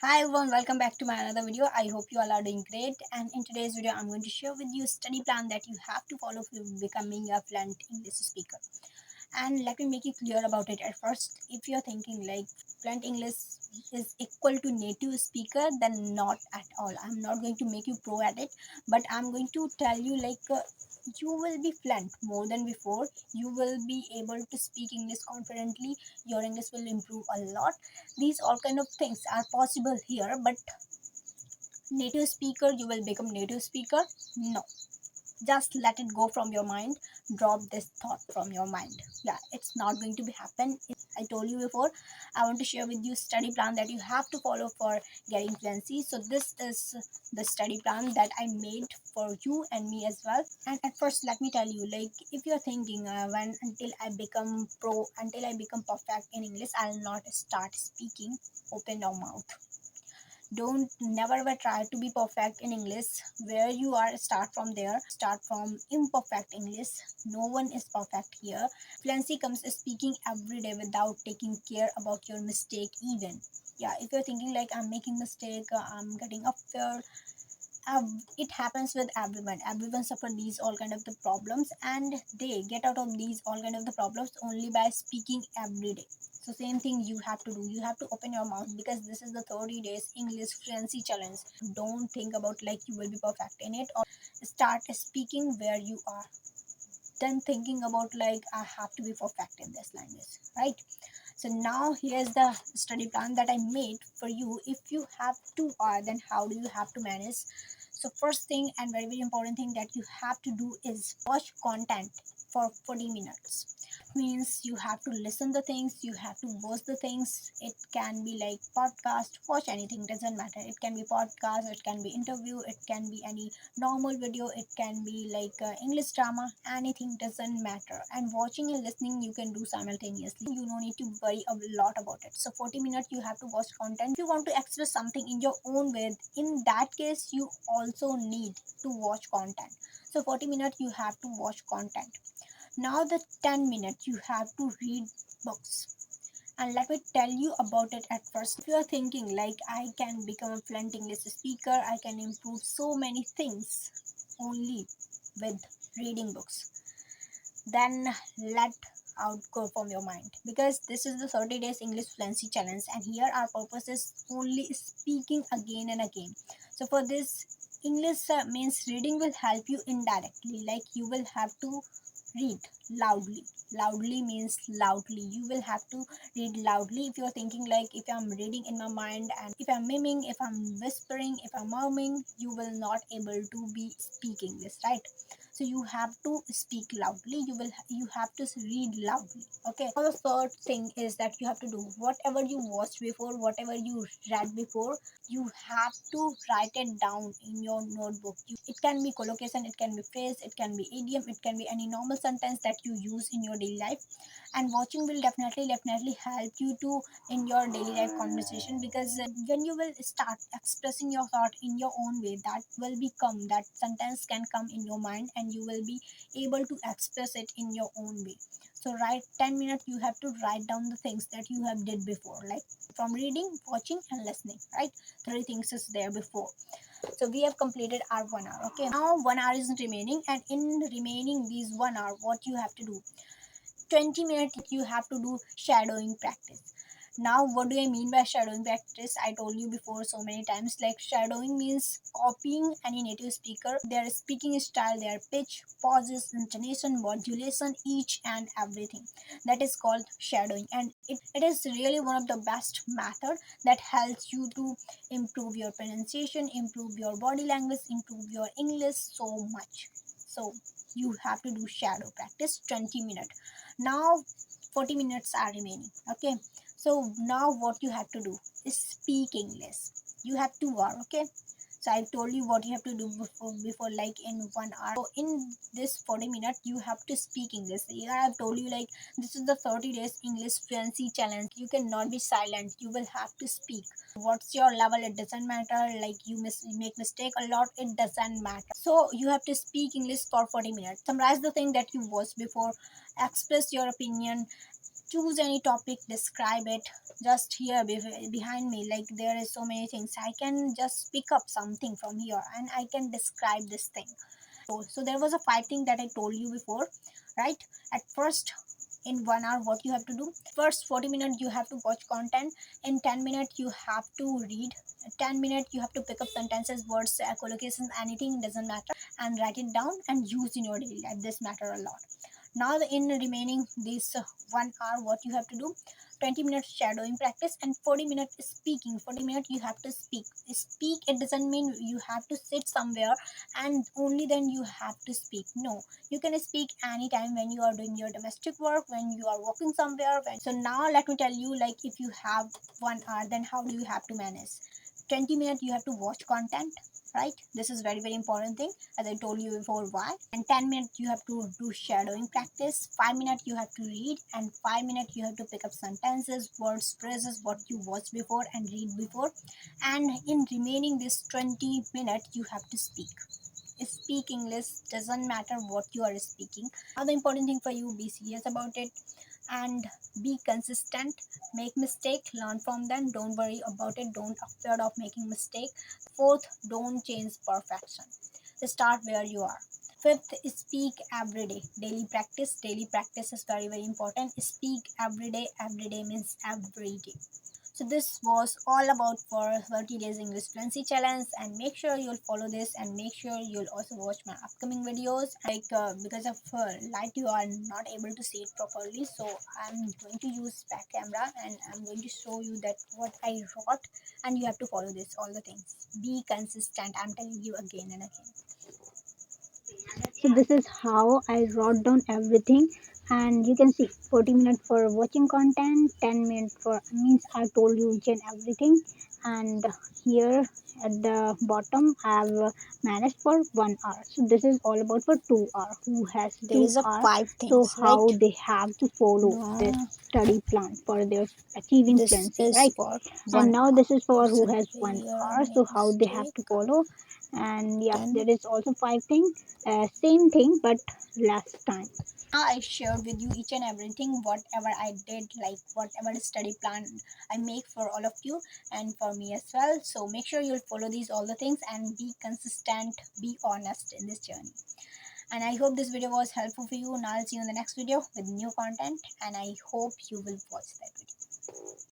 Hi everyone, welcome back to my another video. I hope you all are doing great, and in today's video I'm going to share with you a study plan that you have to follow for becoming a fluent English speaker. And let me make it clear about it at first. If you're thinking like fluent English is equal to native speaker, then not at all. I'm not going to make you pro at it, but I'm going to tell you you will be fluent more than before. You will be able to speak English confidently. Your English will improve a lot. These all kind of things are possible here, but native speaker, you will become native speaker? No, just let it go from your mind. Drop this thought from your mind. Yeah, it's not going to be happen. I told you before, I want to share with you study plan that you have to follow for getting fluency. So this is the study plan that I made for you and me as well. And at first let me tell you, like, if you're thinking when until I become pro, until I become perfect in English, I'll not start speaking, open your mouth. Don't never ever try to be perfect in English. Where you are, start from there. Start from imperfect English. No one is perfect here. Fluency comes speaking every day without taking care about your mistake even. Yeah, if you're thinking like I'm making mistake, I'm getting up there, it happens with everyone. Everyone suffer these all kind of the problems, and they get out of these all kind of the problems only by speaking every day. So same thing you have to do. You have to open your mouth, because this is the 30 days English fluency challenge. Don't think about like you will be perfect in it, or start speaking where you are, then thinking about like I have to be perfect in this language, right? So now here's the study plan that I made for you. If you have to, then how do you have to manage? So first thing, and very very important thing that you have to do is watch content for 40 minutes. Means you have to listen the things, you have to watch the things. It can be like podcast, watch anything, doesn't matter. It can be podcast, it can be interview, it can be any normal video, it can be like English drama, anything, doesn't matter. And watching and listening you can do simultaneously. You don't need to worry a lot about it. So 40 minutes you have to watch content. If you want to express something in your own way, in that case you also need to watch content. So 40 minutes you have to watch content. Now the 10 minutes you have to read books. And let me tell you about it at first. If you are thinking like I can become a fluent English speaker, I can improve so many things only with reading books, then let out go from your mind, because this is the 30 days English fluency challenge, and here our purpose is only speaking again and again. So for this, English means reading will help you indirectly, like you will have to read loudly. Loudly means loudly, you will have to read loudly. If you're thinking like if I'm reading in my mind, and if I'm miming, if I'm whispering, if I'm murmuring, you will not able to be speaking this, right? So you have to speak loudly, you have to read loudly. Okay, now the third thing is that you have to do whatever you watched before, whatever you read before, you have to write it down in your notebook. It can be collocation, it can be phrase, it can be idiom, it can be any normal sentence that you use in your daily life. And watching will definitely help you to in your daily life conversation, because when you will start expressing your thought in your own way, that will become, that sentence can come in your mind, and you will be able to express it in your own way. So write 10 minutes, you have to write down the things that you have did before, like from reading, watching and listening, right? Three things is there before. So we have completed our 1 hour. Okay, now 1 hour is remaining, and in remaining these 1 hour, what you have to do, 20 minutes you have to do shadowing practice. Now what do I mean by shadowing practice? I told you before so many times, like shadowing means copying any native speaker, their speaking style, their pitch, pauses, intonation, modulation, each and everything. That is called shadowing, and it is really one of the best method that helps you to improve your pronunciation, improve your body language, improve your English so much. So you have to do shadow practice 20 minutes. Now 40 minutes are remaining. Okay, so now what you have to do is speak English. You have 2 hours. Okay, so I've told you what you have to do before like in 1 hour. So in this 40 minutes you have to speak English. Here I've told you like this is the 30 days English fluency challenge. You cannot be silent, you will have to speak. What's your level, it doesn't matter. Like you make mistake a lot, it doesn't matter. So you have to speak English for 40 minutes. Summarize the thing that you watched before, express your opinion, choose any topic, describe it. Just here behind me, like there is so many things, I can just pick up something from here and I can describe this thing. So there was a five thing that I told you before, right? At first, in 1 hour, what you have to do: first 40 minutes you have to watch content, in 10 minutes you have to read, 10 minutes you have to pick up sentences, words, collocations, anything, doesn't matter, and write it down and use in your daily life. This matter a lot. Now in remaining this 1 hour, what you have to do: 20 minutes shadowing practice and 40 minutes speaking. 40 minutes you have to speak. It doesn't mean you have to sit somewhere and only then you have to speak. No, you can speak anytime, when you are doing your domestic work, when you are walking somewhere. So now let me tell you, like if you have 1 hour, then how do you have to manage? 20 minutes you have to watch content, right? This is very important thing, as I told you before why. And 10 minutes you have to do shadowing practice, 5 minutes you have to read, and 5 minutes you have to pick up sentences, words, phrases, what you watched before and read before. And in remaining this 20 minutes you have to speak English, doesn't matter what you are speaking. Now the important thing for you: be serious about it and be consistent. Make mistake, learn from them, don't worry about it, don't afraid of making mistake. Fourth, don't change perfection, start where you are. Fifth, speak every day, daily practice. Daily practice is very important. Speak every day. Every day means every day. So this was all about for 30 days English fluency challenge, and make sure you'll follow this, and make sure you'll also watch my upcoming videos. Like because of light you are not able to see it properly, so I'm going to use back camera and I'm going to show you that what I wrote, and you have to follow this all the things. Be consistent, I'm telling you again and again. So this is how I wrote down everything, and you can see 40 minutes for watching content, 10 minutes for means I told you each and everything, and here at the bottom I have managed for 1 hour. So this is all about for 2 hour. Who has There two is a hour? five So things, right? how they have to follow No, this study plan for their achieving this fluency, is right? for And one now hour. this is for There's who a has one here I hour. So made how they have mistake. to follow, and yeah, Then there is also five things, same thing but last time. now I shared with you each and everything, whatever I did, like whatever study plan I make for all of you and for me as well. So make sure you'll follow these all the things and be consistent, be honest in this journey. And I hope this video was helpful for you. Now I'll see you in the next video with new content, and I hope you will watch that video.